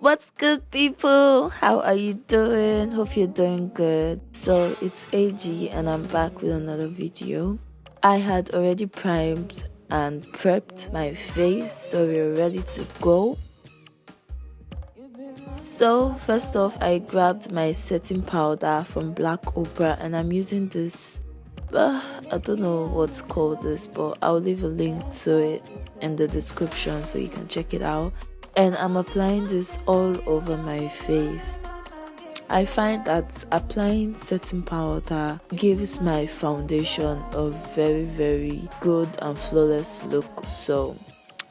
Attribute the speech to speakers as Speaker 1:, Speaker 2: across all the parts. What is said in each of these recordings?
Speaker 1: What's good, people? How are you doing? Hope you're doing good. So it's AG and I'm back with another video. I had already primed and prepped my face, so we're ready to go. So first off, I grabbed my setting powder from Black Opera and I'm using this, I don't know what's called this, but I'll leave a link to it in the description so you can check it out. And I'm applying this all over my face. I find that applying setting powder gives my foundation a very good and flawless look. So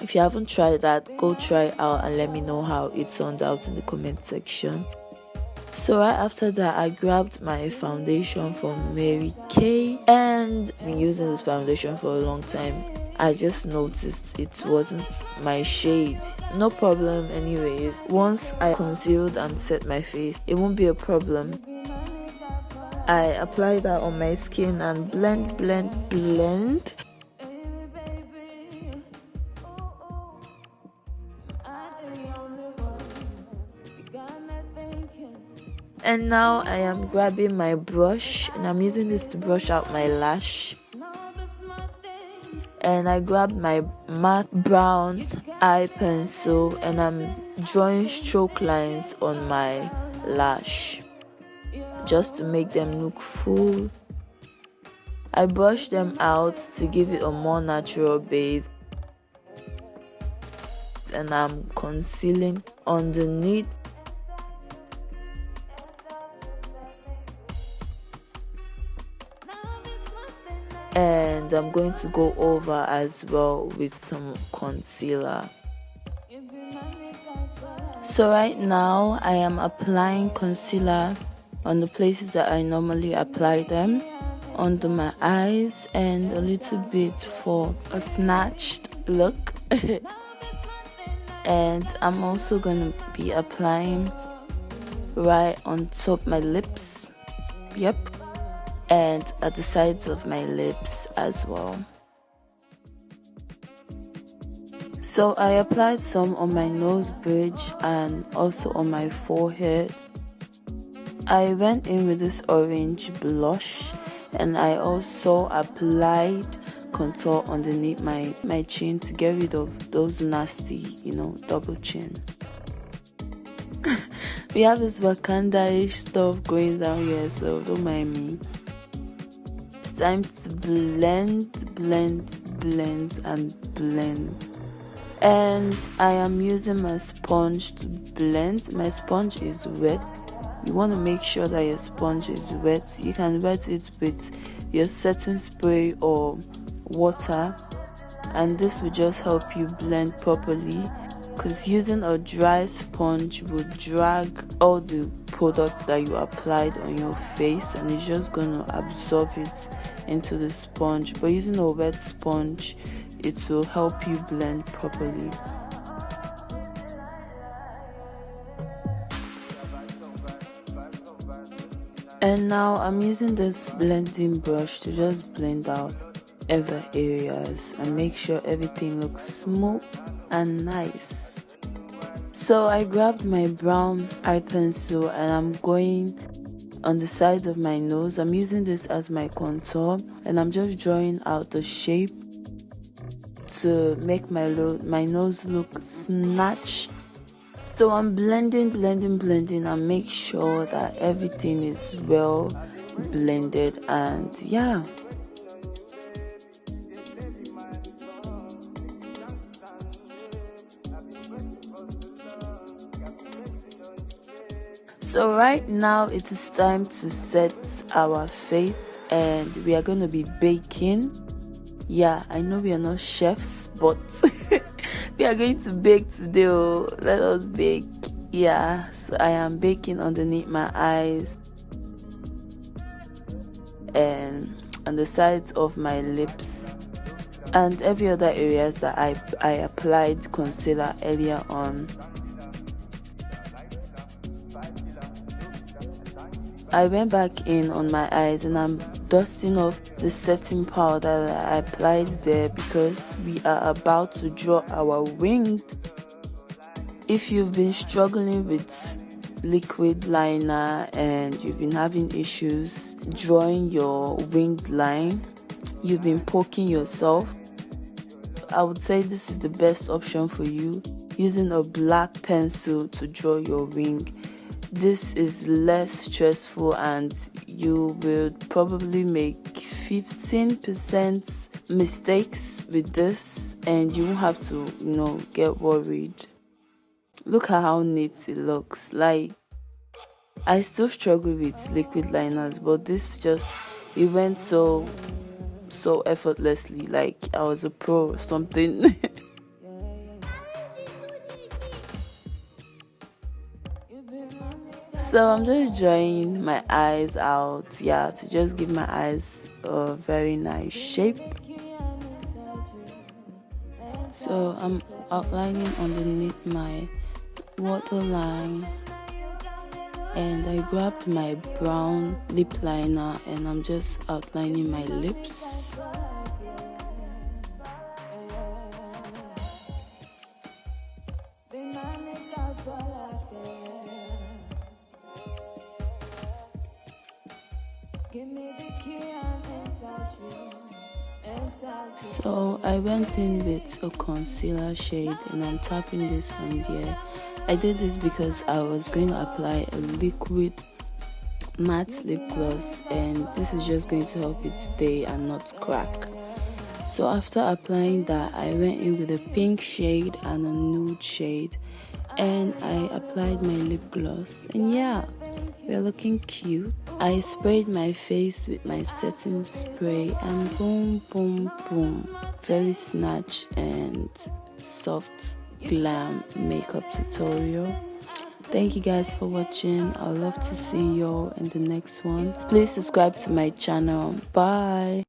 Speaker 1: if you haven't tried that, go try it out and let me know how it turned out in the comment section. So right after that, I grabbed my foundation from Mary Kay, and I've been using this foundation for a long time. I just noticed it wasn't my shade. No problem anyways. Once I concealed and set my face, it won't be a problem. I apply that on my skin and blend. And now I am grabbing my brush and I'm using this to brush out my lash. And I grabbed my matte brown eye pencil and I'm drawing stroke lines on my lash just to make them look full. I brush them out to give it a more natural base, and I'm concealing underneath. And I'm going to go over as well with some concealer. So right now I am applying concealer on the places that I normally apply them, under my eyes and a little bit for a snatched look. And I'm also going to be applying right on top my lips. Yep. And at the sides of my lips as well. So I applied some on my nose bridge and also on my forehead. I went in with this orange blush and I also applied contour underneath my chin to get rid of those nasty, double chin. We have this Wakanda-ish stuff going down here, so don't mind me. Time to blend. And I am using my sponge to blend. My sponge is wet. You want to make sure that your sponge is wet. You can wet it with your setting spray or water, and this will just help you blend properly, because using a dry sponge will drag all the products that you applied on your face and it's just going to absorb it into the sponge. But using a wet sponge, it will help you blend properly. And now I'm using this blending brush to just blend out other areas and make sure everything looks smooth and nice. So I grabbed my brown eye pencil and I'm going on the sides of my nose. I'm using this as my contour and I'm just drawing out the shape to make my nose look snatched. So I'm blending and make sure that everything is well blended, and yeah. So right now it is time to set our face and we are going to be baking. Yeah, I know we are not chefs, but we are going to bake today. Let us bake. Yeah, so I am baking underneath my eyes and on the sides of my lips and every other areas that I applied concealer earlier on. I went back in on my eyes and I'm dusting off the setting powder that I applied there because we are about to draw our winged If you've been struggling with liquid liner and you've been having issues drawing your winged line, you've been poking yourself, I would say this is the best option for you, using a black pencil to draw your wing. This is less stressful and you will probably make 15% mistakes with this and you won't have to, get worried. Look at how neat it looks. Like, I still struggle with liquid liners, but this it went so effortlessly, like I was a pro or something. So I'm just drawing my eyes out, to just give my eyes a very nice shape. So I'm outlining underneath my waterline, and I grabbed my brown lip liner and I'm just outlining my lips. So I went in with a concealer shade and I'm tapping this on there. I did this because I was going to apply a liquid matte lip gloss and this is just going to help it stay and not crack. So after applying that, I went in with a pink shade and a nude shade and I applied my lip gloss, and we're looking cute. I sprayed my face with my setting spray and boom boom boom, very snatch and soft glam makeup tutorial. Thank you guys for watching. I'd love to see y'all in the next one. Please subscribe to my channel. Bye.